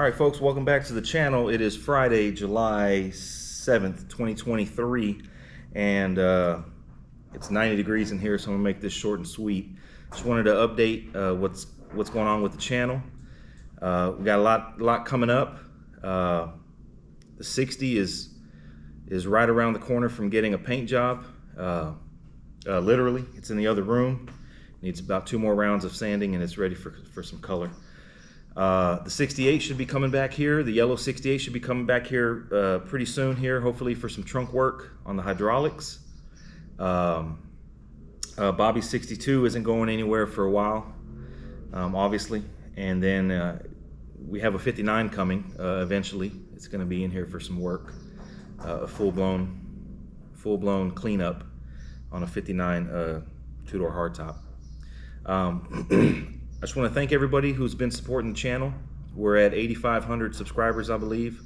right, folks, welcome back to the channel. It is Friday, July 7th, 2023, and it's 90 degrees in here, so I'm gonna make this short and sweet. Just wanted to update what's going on with the channel. We got a lot coming up. The 60 is right around the corner from getting a paint job. Literally, it's in the other room. Needs about 2 more rounds of sanding, and it's ready for some color. The 68 should be coming back here. The yellow 68 should be coming back here pretty soon here, hopefully for some trunk work on the hydraulics. Bobby 62 isn't going anywhere for a while, obviously. And then we have a 59 coming eventually. It's going to be in here for some work, a full-blown cleanup on a 59 two-door hardtop. I just want to thank everybody who's been supporting the channel. We're at 8,500 subscribers, I believe.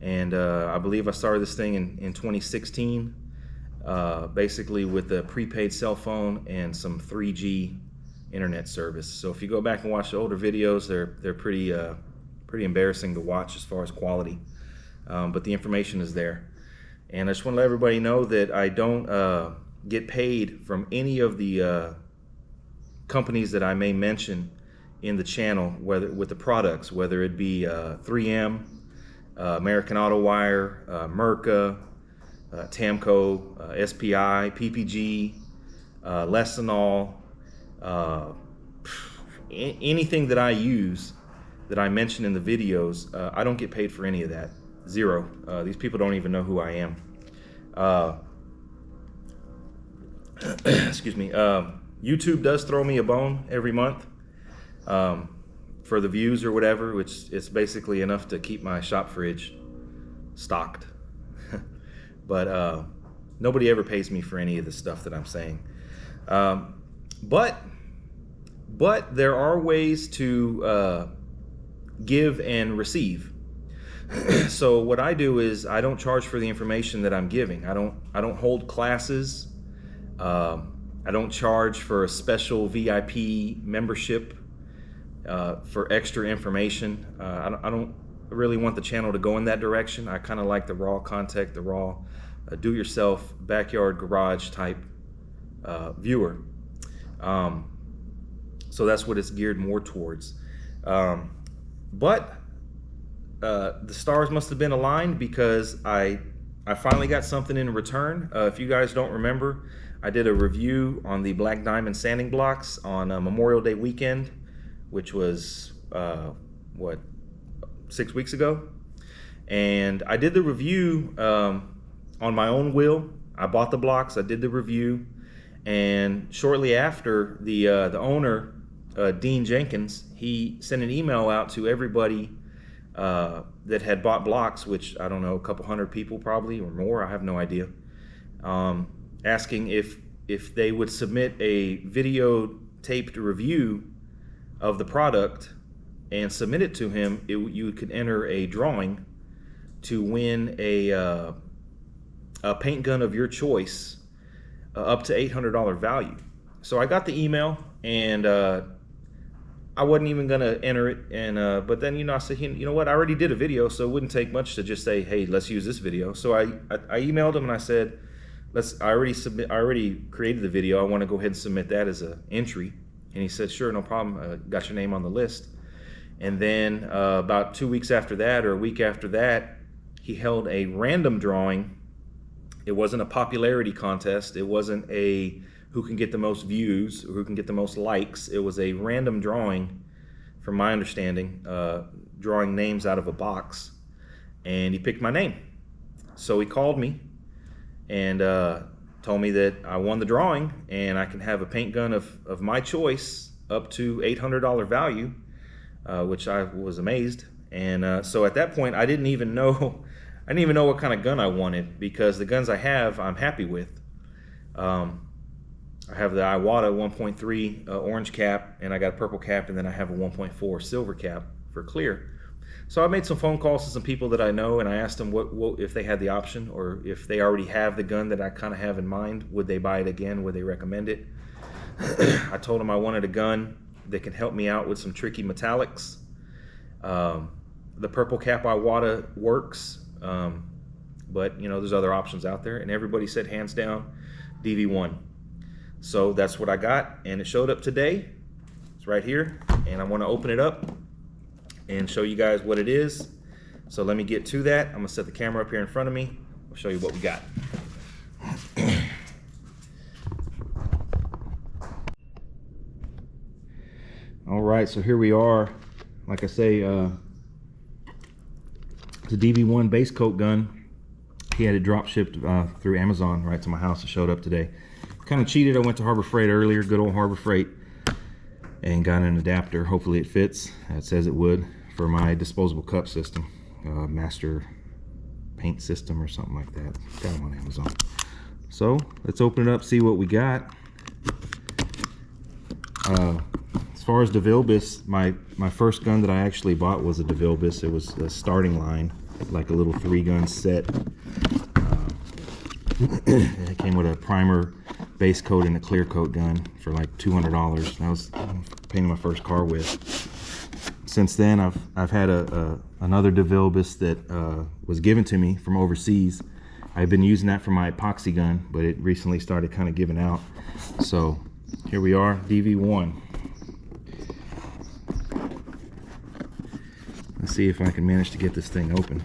And I believe I started this thing in 2016, basically with a prepaid cell phone and some 3G internet service. So if you go back and watch the older videos, they're pretty embarrassing to watch as far as quality. But the information is there. And I just want to let everybody know that I don't get paid from any of the companies that I may mention in the channel, whether with the products, whether it be 3M, American Auto Wire, Merca, Tamco, SPI, PPG, Lessenol, anything that I use that I mention in the videos. I don't get paid for any of that. Zero. These people don't even know who I am. Excuse me. YouTube does throw me a bone every month for the views or whatever, which is basically enough to keep my shop fridge stocked. But nobody ever pays me for any of the stuff that I'm saying. But there are ways to give and receive. So what I do is I don't charge for the information that I'm giving. I don't hold classes. I don't charge for a special VIP membership for extra information. I don't really want the channel to go in that direction. I kind of like the raw content, the raw do-yourself backyard garage type viewer. So that's what it's geared more towards. But the stars must have been aligned because I finally got something in return. If you guys don't remember, I did a review on the Black Diamond sanding blocks on Memorial Day weekend, which was, 6 weeks ago? And I did the review on my own will. I bought the blocks, I did the review, and shortly after, the owner, Dean Jenkins, he sent an email out to everybody that had bought blocks, which I don't know, a couple hundred people probably, or more, I have no idea. Asking if they would submit a videotaped review of the product and submit it to him. You could enter a drawing to win a paint gun of your choice, up to $800 value. So I got the email, and I wasn't even gonna enter it, and but then I said, you know what, I already did a video, so it wouldn't take much to just say, hey, let's use this video. So I emailed him and I said, I already created the video. I want to go ahead and submit that as an entry. And he said, sure, no problem. Got your name on the list. And then about 2 weeks after that, or a week after that, he held a random drawing. It wasn't a popularity contest. It wasn't a who can get the most views or who can get the most likes. It was a random drawing, from my understanding, drawing names out of a box. And he picked my name. So he called me and told me that I won the drawing and I can have a paint gun of my choice up to $800 value, which I was amazed. And so at that point, I didn't even know what kind of gun I wanted, because the guns I have, I'm happy with. I have the Iwata 1.3 orange cap, and I got a purple cap, and then I have a 1.4 silver cap for clear. So I made some phone calls to some people that I know, and I asked them what if they had the option, or if they already have the gun that I kind of have in mind, would they buy it again? Would they recommend it? I told them I wanted a gun that can help me out with some tricky metallics. the purple cap Iwata works, but you know, there's other options out there, and everybody said hands down DV1. So that's what I got, and it showed up today. It's right here, and I want to open it up and show you guys what it is. So let me get to that. I'm gonna set the camera up here in front of me. I'll show you what we got. All right, so here we are. Like I say, it's a DV1 base coat gun. He had it drop shipped through Amazon right to my house. It showed up today. Kind of cheated. I went to Harbor Freight earlier, good old Harbor Freight, and got an adapter. Hopefully it fits. It says it would, for my disposable cup system, master paint system or something like that. Got them on Amazon. So let's open it up, see what we got. As far as DeVilbiss, my first gun that I actually bought was a DeVilbiss. It was a starting line, like a little 3-gun set. It came with a primer, base coat, and a clear coat gun for like $200. That was painting my first car with. Since then, I've had another DeVilbiss that was given to me from overseas. I've been using that for my epoxy gun, but it recently started kind of giving out. So here we are, DV1. Let's see if I can manage to get this thing open.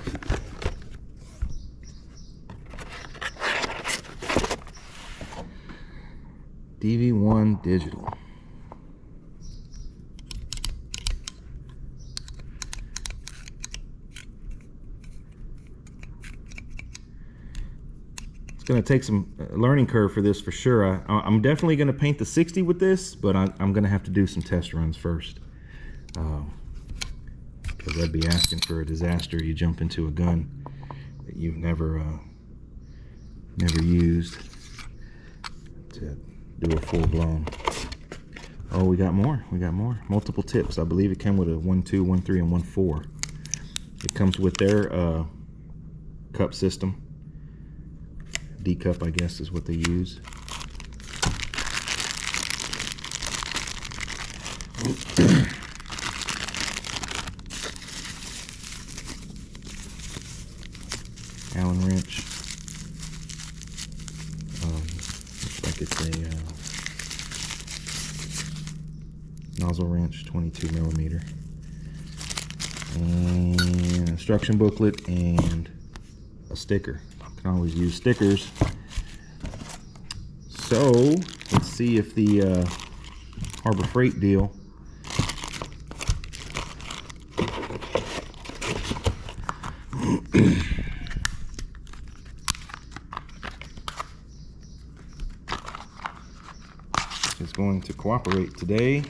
DV1 digital. It's going to take some learning curve for this for sure. I'm definitely going to paint the 60 with this, but I'm going to have to do some test runs first. Because I'd be asking for a disaster. You jump into a gun that you've never used to do a full-blown. Oh, we got more. We got more. Multiple tips. I believe it came with a 1.2, 1.3, and 1.4. It comes with their cup system. D-cup, I guess, is what they use. Allen wrench. Looks like it's a nozzle wrench, 22 millimeter. And instruction booklet and a sticker. You can always use stickers. So let's see if the Harbor Freight deal is going to cooperate today.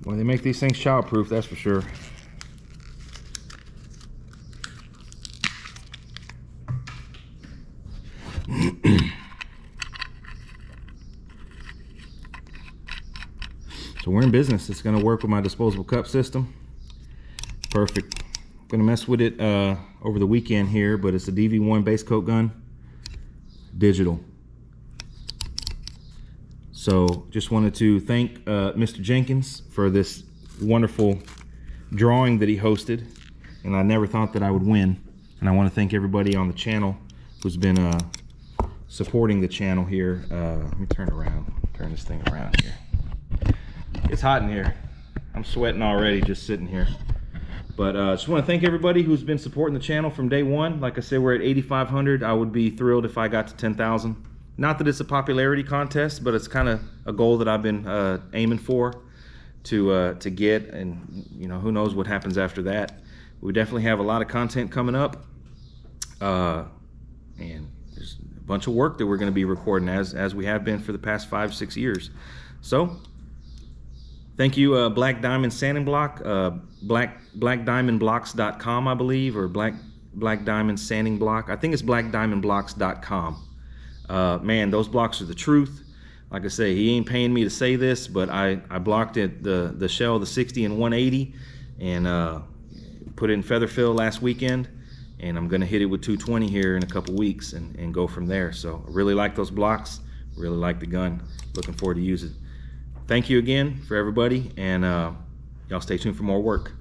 Well, they make these things childproof, that's for sure. So we're in business. It's going to work with my disposable cup system. Perfect. I'm going to mess with it over the weekend here, but it's a DV1 base coat gun, digital. So just wanted to thank Mr. Jenkins for this wonderful drawing that he hosted, and I never thought that I would win. And I want to thank everybody on the channel who's been supporting the channel here. Let me turn this thing around here. It's hot in here. I'm sweating already just sitting here. But just want to thank everybody who's been supporting the channel from day one. Like I said, we're at 8,500. I would be thrilled if I got to 10,000. Not that it's a popularity contest, but it's kind of a goal that I've been aiming for to get, and you know, who knows what happens after that. We definitely have a lot of content coming up, and there's a bunch of work that we're going to be recording as we have been for the past 5-6 years. So thank you, Black Diamond Sanding Block, blackdiamondblocks.com, I believe, or Black Diamond Sanding Block. I think it's blackdiamondblocks.com. Man, those blocks are the truth. Like I say, he ain't paying me to say this, but I blocked it, the shell, the 60 and 180, and put it in feather fill last weekend, and I'm gonna hit it with 220 here in a couple weeks and go from there. So I really like those blocks, really like the gun, looking forward to use it. Thank you again for everybody, and y'all stay tuned for more work.